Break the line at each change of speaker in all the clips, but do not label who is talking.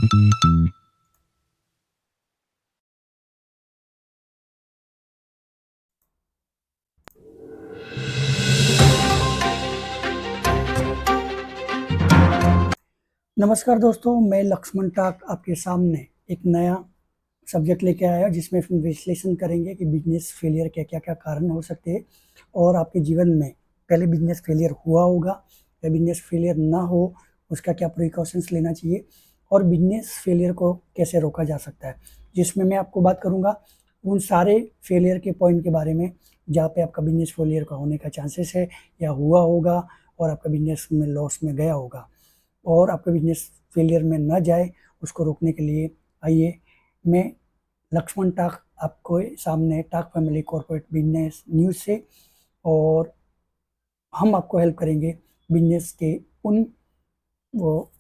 नमस्कार दोस्तों, मैं लक्ष्मण टाक आपके सामने एक नया सब्जेक्ट लेके आया जिसमें हम विश्लेषण करेंगे कि बिजनेस फेलियर के क्या-क्या कारण हो सकते हैं और आपके जीवन में पहले बिजनेस फेलियर हुआ होगा या बिजनेस फेलियर ना हो, उसका क्या प्रिकॉशंस लेना चाहिए और बिजनेस फेलियर को कैसे रोका जा सकता है। जिसमें मैं आपको बात करूँगा उन सारे फेलियर के पॉइंट के बारे में जहाँ पे आपका बिजनेस फेलियर का होने का चांसेस है या हुआ होगा और आपका बिजनेस में लॉस में गया होगा। और आपका बिजनेस फेलियर में ना जाए, उसको रोकने के लिए आइए मैं लक्ष्मण टाक आपको सामने टाक फैमिली कॉर्पोरेट बिजनेस न्यूज़ से और हम आपको हेल्प करेंगे बिजनेस के उन वो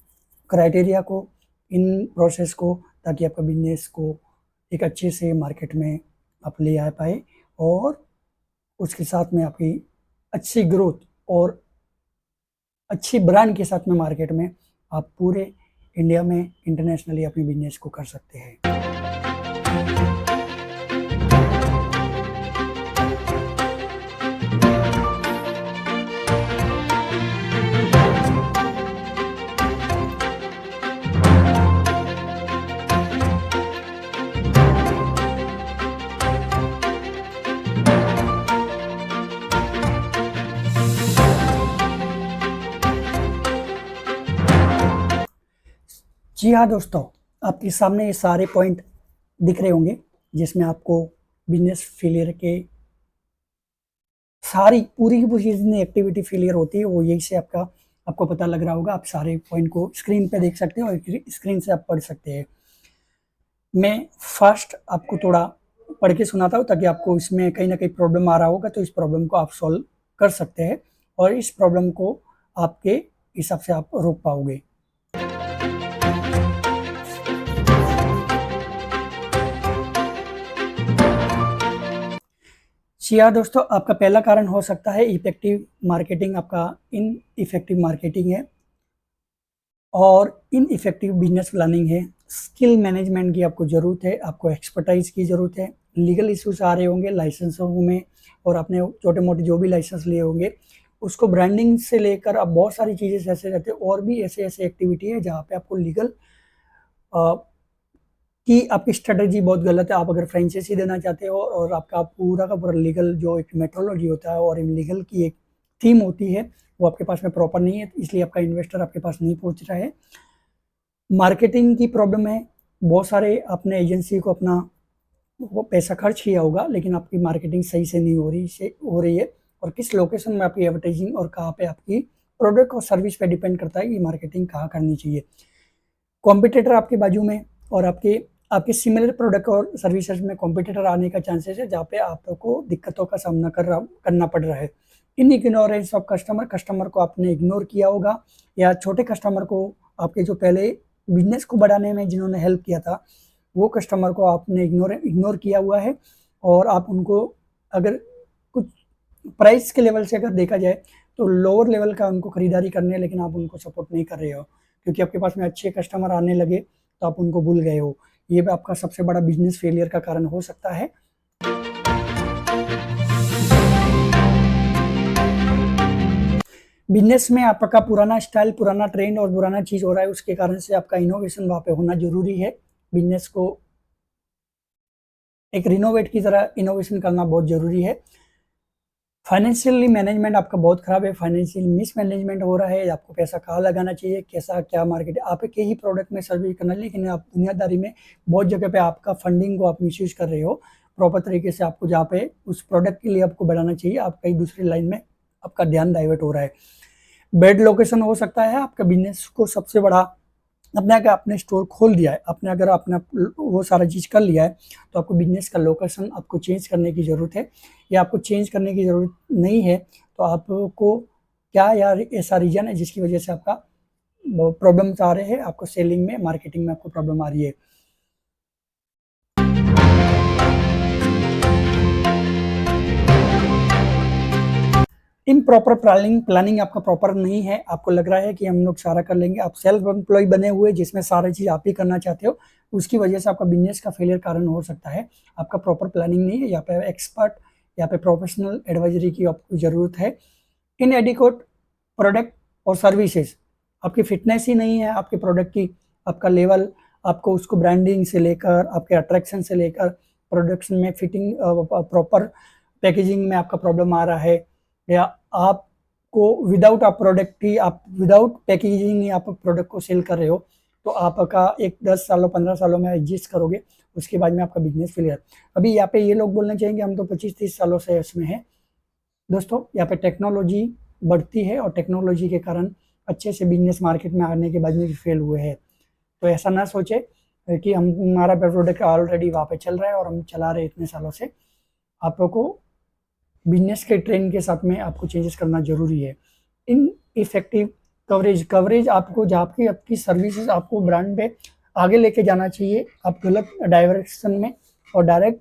क्राइटेरिया को, इन प्रोसेस को, ताकि आपका बिजनेस को एक अच्छे से मार्केट में आप ले आ पाए और उसके साथ में आपकी अच्छी ग्रोथ और अच्छी ब्रांड के साथ में मार्केट में आप पूरे इंडिया में इंटरनेशनली अपने बिजनेस को कर सकते हैं। जी हाँ दोस्तों, आपके सामने ये सारे पॉइंट दिख रहे होंगे जिसमें आपको बिजनेस फेलियर के सारी पूरी की पूरी जितनी एक्टिविटी फेलियर होती है वो यही से आपको पता लग रहा होगा। आप सारे पॉइंट को स्क्रीन पे देख सकते हैं और स्क्रीन से आप पढ़ सकते हैं। मैं फर्स्ट आपको थोड़ा पढ़ के सुनाता हूँ ताकि आपको इसमें कहीं ना कहीं प्रॉब्लम आ रहा होगा तो इस प्रॉब्लम को आप सॉल्व कर सकते हैं और इस प्रॉब्लम को आपके हिसाब से आप रोक पाओगे। जी हाँ दोस्तों, आपका पहला कारण हो सकता है इफेक्टिव मार्केटिंग। आपका इन इफेक्टिव मार्केटिंग है और इन इफेक्टिव बिजनेस प्लानिंग है। स्किल मैनेजमेंट की आपको ज़रूरत है, आपको एक्सपर्टाइज की ज़रूरत है। लीगल इश्यूज आ रहे होंगे लाइसेंसों में और आपने छोटे मोटे जो भी लाइसेंस लिए होंगे उसको ब्रांडिंग से लेकर अब बहुत सारी चीज़ें ऐसे रहते हैं और भी ऐसे ऐसे एक्टिविटी है जहाँ पे आपको लीगल कि आपकी स्ट्रेटजी बहुत गलत है। आप अगर फ्रेंचाइजी देना चाहते हो और आपका पूरा का पूरा लीगल जो एक मेट्रोलॉजी होता है और लीगल की एक थीम होती है वो आपके पास में प्रॉपर नहीं है, इसलिए आपका इन्वेस्टर आपके पास नहीं पहुंच रहा है। मार्केटिंग की प्रॉब्लम है, बहुत सारे आपने एजेंसी को अपना वो पैसा खर्च किया होगा लेकिन आपकी मार्केटिंग सही से नहीं हो रही है और किस लोकेशन में आपकी एडवर्टाइजिंग और कहाँ पे आपकी प्रोडक्ट और सर्विस पे डिपेंड करता है कि मार्केटिंग कहाँ करनी चाहिए। कॉम्पिटिटर आपके बाजू में और आपके आपके सिमिलर प्रोडक्ट और सर्विसेज में कॉम्पिटिटर आने का चांसेस है जहाँ पे आपको दिक्कतों का सामना करना पड़ रहा है। इन इग्नोरेंस ऑफ कस्टमर को आपने इग्नोर किया होगा या छोटे कस्टमर को आपके जो पहले बिजनेस को बढ़ाने में जिन्होंने हेल्प किया था वो कस्टमर को आपने इग्नोर किया हुआ है और आप उनको अगर कुछ प्राइस के लेवल से अगर देखा जाए तो लोअर लेवल का उनको खरीदारी करनी है लेकिन आप उनको सपोर्ट नहीं कर रहे हो क्योंकि आपके पास में अच्छे कस्टमर आने लगे तो आप उनको भूल गए हो। ये भी आपका सबसे बड़ा बिजनेस फेलियर का कारण हो सकता है। बिजनेस में आपका पुराना स्टाइल, पुराना ट्रेंड और पुराना चीज हो रहा है, उसके कारण से आपका इनोवेशन वहां पे होना जरूरी है। बिजनेस को एक रिनोवेट की तरह इनोवेशन करना बहुत जरूरी है। फाइनेंशियली मैनेजमेंट आपका बहुत खराब है, फाइनेंशियल मिसमैनेजमेंट हो रहा है। आपको पैसा कहाँ लगाना चाहिए, कैसा क्या मार्केट, आप एक ही प्रोडक्ट में सर्विस करना, लेकिन आप दुनियादारी में बहुत जगह पे आपका फंडिंग को आप मिसयूज कर रहे हो प्रॉपर तरीके से। आपको जहाँ पे उस प्रोडक्ट के लिए आपको बढ़ाना चाहिए आप कहीं दूसरी लाइन में आपका ध्यान डाइवर्ट हो रहा है। बेड लोकेशन हो सकता है, आपका बिजनेस को सबसे बड़ा अपने अगर आपने स्टोर खोल दिया है, आपने अगर आपने वो सारा चीज़ कर लिया है तो आपको बिजनेस का लोकेशन आपको चेंज करने की ज़रूरत है या आपको चेंज करने की ज़रूरत नहीं है तो आपको क्या यार ऐसा रीज़न है जिसकी वजह से आपका प्रॉब्लम्स आ रहे हैं, आपको सेलिंग में, मार्केटिंग में आपको प्रॉब्लम आ रही है। इम्प्रॉपर प्लानिंग आपका प्रॉपर नहीं है, आपको लग रहा है कि हम लोग सारा कर लेंगे, आप सेल्फ एम्प्लॉय बने हुए जिसमें सारी चीज़ आप ही करना चाहते हो, उसकी वजह से आपका बिजनेस का फेलियर कारण हो सकता है। आपका प्रॉपर प्लानिंग नहीं है, यहाँ पे एक्सपर्ट, यहाँ पे प्रोफेशनल एडवाइजरी की आपको ज़रूरत है। इनएडिक्वेट प्रोडक्ट और सर्विसेज, आपकी फिटनेस ही नहीं है आपके प्रोडक्ट की, आपका लेवल, आपको उसको ब्रांडिंग से लेकर आपके अट्रैक्शन से लेकर प्रोडक्शन में फिटिंग, प्रॉपर पैकेजिंग में आपका प्रॉब्लम आ रहा है, या आपको विदाउट आप प्रोडक्ट ही, आप विदाउट पैकेजिंग ही आप प्रोडक्ट को सेल कर रहे हो, तो आपका एक 10 सालों 15 सालों में एडजस्ट करोगे, उसके बाद में आपका बिजनेस फेलियर। अभी यहाँ पे ये लोग बोलना चाहेंगे हम तो 25-30 सालों से इसमें है। दोस्तों, यहाँ पे टेक्नोलॉजी बढ़ती है और टेक्नोलॉजी के कारण अच्छे से बिजनेस मार्केट में आने के बाद में भी फेल हुए हैं। तो ऐसा ना सोचे कि हमारा प्रोडक्ट ऑलरेडी वहाँ पे चल रहा है और हम चला रहे इतने सालों से। आप लोग को बिजनेस के ट्रेंड के साथ में आपको चेंजेस करना जरूरी है। इन इफेक्टिव कवरेज आपको, जहाँ की आपकी सर्विसेज आपको ब्रांड पे आगे लेके जाना चाहिए, आप गलत डायरेक्शन में और डायरेक्ट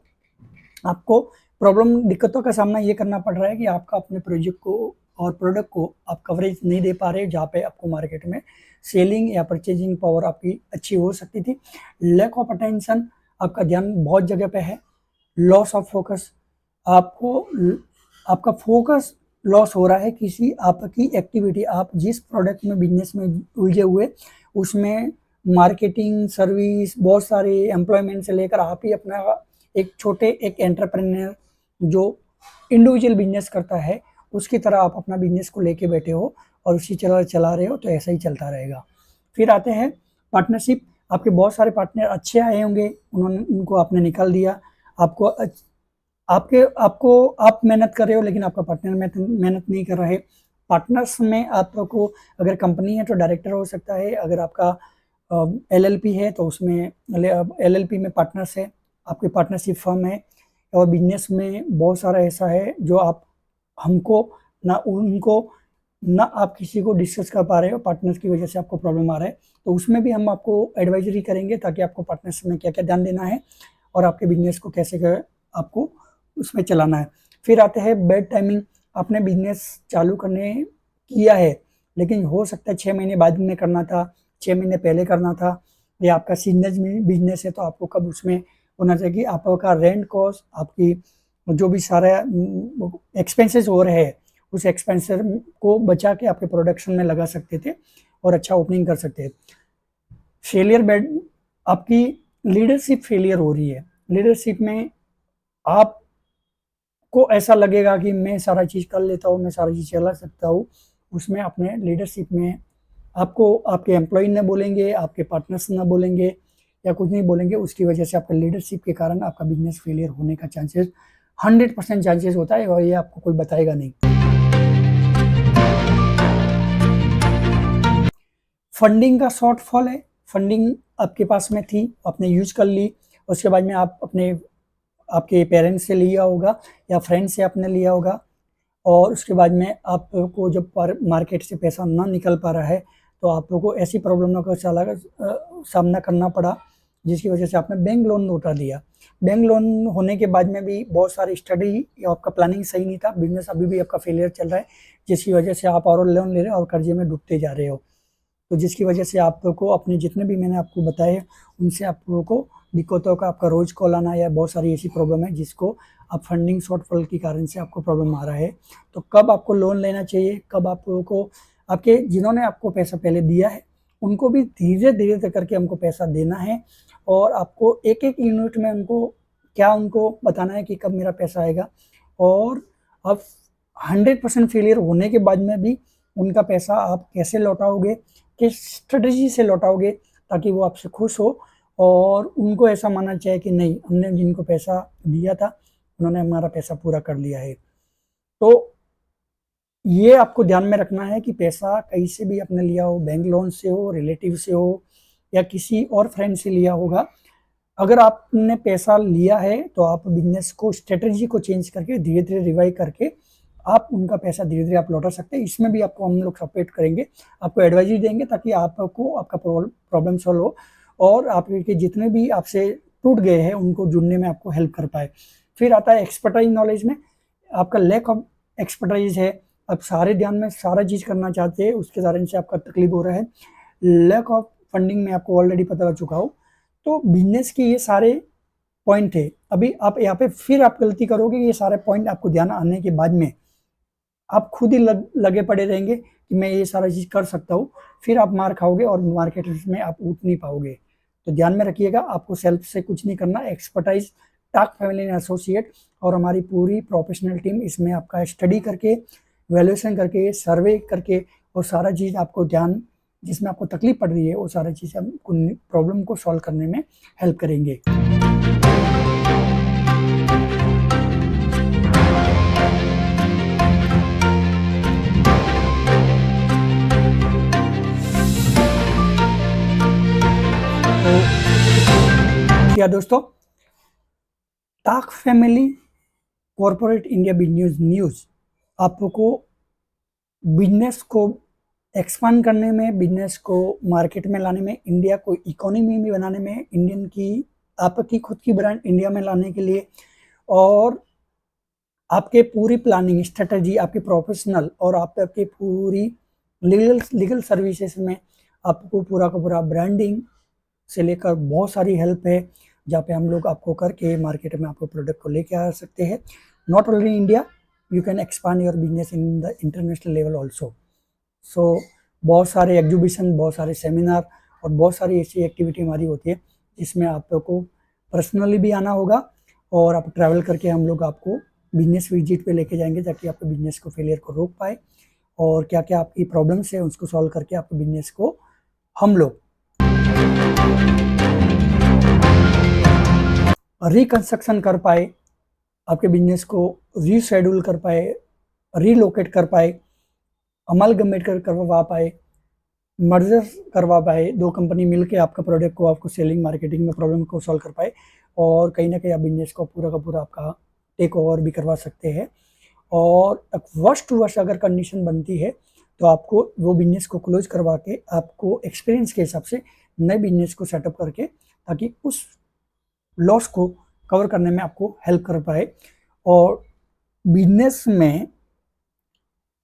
आपको प्रॉब्लम दिक्कतों का सामना ये करना पड़ रहा है कि आपका अपने प्रोजेक्ट को और प्रोडक्ट को आप कवरेज नहीं दे पा रहे, जहाँ पे आपको मार्केट में सेलिंग या परचेजिंग पावर आपकी अच्छी हो सकती थी। लैक ऑफ अटेंशन, आपका ध्यान बहुत जगह पे है। लॉस ऑफ फोकस, आपको आपका फोकस लॉस हो रहा है किसी आपकी एक्टिविटी, आप जिस प्रोडक्ट में बिजनेस में उलझे हुए उसमें मार्केटिंग, सर्विस, बहुत सारे एम्प्लॉयमेंट से लेकर आप ही अपना एक एंटरप्रेन्योर जो इंडिविजुअल बिजनेस करता है उसकी तरह आप अपना बिजनेस को लेके बैठे हो और उसी चला रहे हो, तो ऐसा ही चलता रहेगा। फिर आते हैं पार्टनरशिप। आपके बहुत सारे पार्टनर अच्छे आए होंगे, उनको आपने निकाल दिया, आपको आप मेहनत कर रहे हो लेकिन आपका पार्टनर मेहनत नहीं कर रहा है। पार्टनर्स में आपको, अगर कंपनी है तो डायरेक्टर हो सकता है, अगर आपका एलएलपी है तो उसमें एलएलपी में पार्टनर्स है, आपकी पार्टनरशिप फर्म है। और बिजनेस में बहुत सारा ऐसा है जो आप हमको ना उनको ना आप किसी को डिस्कस कर पा रहे हो, पार्टनर्स की वजह से आपको प्रॉब्लम आ रहा है, तो उसमें भी हम आपको एडवाइजरी करेंगे ताकि आपको पार्टनर्स में क्या क्या ध्यान देना है और आपके बिजनेस को कैसे आपको उसमें चलाना है। फिर आते हैं बैड टाइमिंग। आपने बिजनेस चालू करने किया है लेकिन हो सकता है 6 महीने बाद में करना था, 6 महीने पहले करना था, या आपका सीजनल बिजनेस है तो आपको कब उसमें होना चाहिए कि आपका रेंट कॉस्ट, आपकी जो भी सारा एक्सपेंसेस हो रहे हैं उस एक्सपेंसेस को बचा के आपके प्रोडक्शन में लगा सकते थे और अच्छा ओपनिंग कर सकते थे। फेलियर बैड, आपकी लीडरशिप फेलियर हो रही है। लीडरशिप में आपको ऐसा लगेगा कि मैं सारा चीज़ कर लेता हूँ, मैं सारी चीज़ चला सकता हूँ, उसमें अपने लीडरशिप में आपको आपके एम्प्लॉय न बोलेंगे, आपके पार्टनर्स न बोलेंगे या कुछ नहीं बोलेंगे, उसकी वजह से आपका लीडरशिप के कारण आपका बिजनेस फेलियर होने का चांसेस 100% चांसेस होता है और ये आपको कोई बताएगा नहीं। फंडिंग का शॉर्टफॉल है, फंडिंग आपके पास में थी, आपने यूज कर ली, उसके बाद में आप आपके पेरेंट्स से लिया होगा या फ्रेंड्स से आपने लिया होगा, और उसके बाद में आपको जब मार्केट से पैसा ना निकल पा रहा है तो आप लोगों को ऐसी प्रॉब्लम का सामना करना पड़ा जिसकी वजह से आपने बैंक लोन उठा दिया। बैंक लोन होने के बाद में भी बहुत सारी स्टडी, आपका प्लानिंग सही नहीं था, बिजनेस अभी भी आपका फेलियर चल रहा है, जिसकी वजह से आप और लोन ले रहे हो और कर्जे में डूबते जा रहे हो। तो जिसकी वजह से आप लोग को अपने जितने भी मैंने आपको बताए उनसे आप लोगों को दिक्कतों का आपका रोज कॉल आना या बहुत सारी ऐसी प्रॉब्लम है जिसको आप फंडिंग शॉर्टफॉल के कारण से आपको प्रॉब्लम आ रहा है। तो कब आपको लोन लेना चाहिए, कब आप लोगों को आपके जिन्होंने आपको पैसा पहले दिया है उनको भी धीरे धीरे करके हमको पैसा देना है, और आपको एक एक यूनिट में उनको बताना है कि कब मेरा पैसा आएगा। और अब 100% फेलियर होने के बाद में भी उनका पैसा आप कैसे लौटाओगे, किस स्ट्रेटजी से लौटाओगे ताकि वो आपसे खुश हो और उनको ऐसा मानना चाहिए कि नहीं, हमने जिनको पैसा दिया था उन्होंने हमारा पैसा पूरा कर लिया है। तो ये आपको ध्यान में रखना है कि पैसा कहीं से भी आपने लिया हो, बैंक लोन से हो, रिलेटिव से हो या किसी और फ्रेंड से लिया होगा, अगर आपने पैसा लिया है तो आप बिजनेस को स्ट्रेटजी को चेंज करके धीरे धीरे रिवाइव करके आप उनका पैसा धीरे धीरे आप लौटा सकते हैं। इसमें भी आपको हम लोग सपोर्ट करेंगे, आपको एडवाइजरी देंगे ताकि आपको आपका प्रॉब्लम सॉल्व हो और आपके जितने भी आपसे टूट गए हैं उनको जुड़ने में आपको हेल्प कर पाए। फिर आता है एक्सपर्टाइज नॉलेज में, आपका लैक ऑफ एक्सपर्टाइज है, आप सारे ध्यान में सारा चीज़ करना चाहते हैं, उसके कारण से आपका तकलीफ हो रहा है, लैक ऑफ फंडिंग में आपको ऑलरेडी पता लग चुका हो। तो बिजनेस के ये सारे पॉइंट है। अभी आप यहाँ पे फिर आप गलती करोगे, ये सारे पॉइंट आपको ध्यान आने के बाद में आप खुद ही लगे पड़े रहेंगे कि मैं ये सारा चीज़ कर सकता हूँ, फिर आप मार खाओगे और मार्केट में आप उठ नहीं पाओगे। तो ध्यान में रखिएगा, आपको सेल्फ से कुछ नहीं करना। Expertise talk family and associate और हमारी पूरी प्रोफेशनल टीम इसमें आपका स्टडी करके, वैल्यूएशन करके, सर्वे करके और सारा चीज़ आपको ध्यान जिसमें आपको तकलीफ पड़ रही है वो सारा चीज़ आपको प्रॉब्लम को सॉल्व करने में हेल्प करेंगे। क्या दोस्तों, Taak family corporate India business news आपको बिजनेस को एक्सपांड करने में, बिजनेस को मार्केट में लाने में, इंडिया को इकोनॉमी में बनाने में, इंडियन की आपकी खुद की ब्रांड इंडिया में लाने के लिए और आपके पूरी प्लानिंग स्ट्रेटजी, आपकी प्रोफेशनल और आपके पूरी लीगल सर्विसेज में आपको पूरा का पूरा ब्रांडिंग से लेकर बहुत सारी हेल्प है, जहाँ पे हम लोग आपको करके मार्केट में आपको प्रोडक्ट को लेके आ सकते हैं। Not only India, you can expand your business in the international level also. So बहुत सारे एग्जीबिशन, बहुत सारे सेमिनार और बहुत सारी ऐसी एक्टिविटी हमारी होती है जिसमें आपको पर्सनली भी आना होगा और आप ट्रैवल करके हम लोग आपको बिजनेस विजिट पे लेके जाएंगे, ताकि आपके बिजनेस को फेलियर को रोक पाए और क्या क्या आपकी प्रॉब्लम्स है उसको सॉल्व करके आपके बिजनेस को हम लोग रिकंस्ट्रक्शन कर पाए, आपके बिजनेस को रीशेड्यूल कर पाए, रीलोकेट कर पाए, अमालगमेट करवा पाए, मर्जर करवा पाए, दो कंपनी मिलके आपका प्रोडक्ट को आपको सेलिंग मार्केटिंग में प्रॉब्लम को सॉल्व कर पाए और कहीं ना कहीं आप बिजनेस को पूरा का पूरा आपका टेक ओवर भी करवा सकते हैं। और वर्स्ट टू वर्स्ट अगर कंडीशन बनती है तो आपको वो बिजनेस को क्लोज करवा के आपको एक्सपीरियंस के हिसाब से नए बिजनेस को सेटअप करके, ताकि उस लॉस को कवर करने में आपको हेल्प कर पाए। और बिजनेस में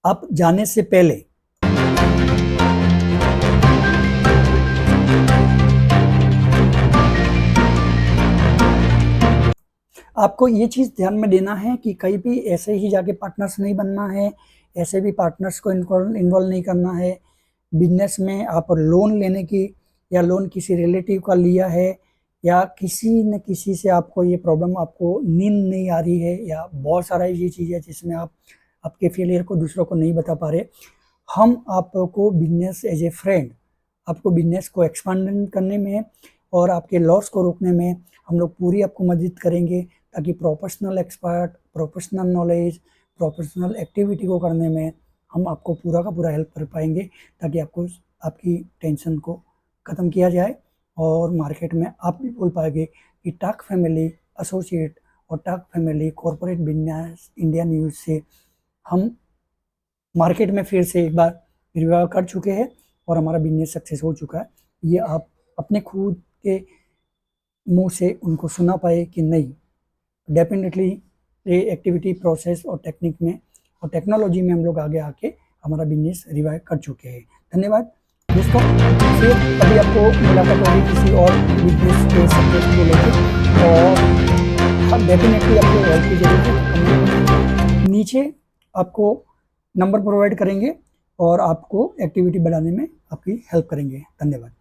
आप जाने से पहले आपको ये चीज़ ध्यान में देना है कि कहीं भी ऐसे ही जाके पार्टनर्स नहीं बनना है, ऐसे भी पार्टनर्स को इन्वॉल्व नहीं करना है। बिजनेस में आप लोन लेने की या लोन किसी रिलेटिव का लिया है या किसी न किसी से आपको ये प्रॉब्लम, आपको नींद नहीं आ रही है या बहुत सारा ये चीज़ है जिसमें आप आपके फेलियर को दूसरों को नहीं बता पा रहे, हम आपको बिजनेस एज ए फ्रेंड आपको बिजनेस को एक्सपांड करने में और आपके लॉस को रोकने में हम लोग पूरी आपको मदद करेंगे, ताकि professional expert, professional knowledge, professional activity को करने में हम आपको पूरा का पूरा हेल्प कर पाएंगे, ताकि आपको आपकी टेंशन को ख़त्म किया जाए और मार्केट में आप भी बोल पाएंगे कि टाक फैमिली एसोसिएट और Taak family corporate business India news से हम मार्केट में फिर से एक बार रिवाइव कर चुके हैं और हमारा बिजनेस सक्सेस हो चुका है। ये आप अपने खुद के मुंह से उनको सुना पाए कि नहीं, डेफिनेटली ये एक्टिविटी, प्रोसेस और टेक्निक में और टेक्नोलॉजी में हम लोग आगे आके हमारा बिजनेस रिवाइव कर चुके हैं। धन्यवाद दोस्तों, फिर अभी आपको मुलाकात होगी किसी और बिजनेस के सब्जेक्ट को लेकर और डेफिनेटली आपको हेल्प की जरूरत है। नीचे आपको नंबर प्रोवाइड करेंगे और आपको एक्टिविटी बढ़ाने में आपकी हेल्प करेंगे। धन्यवाद।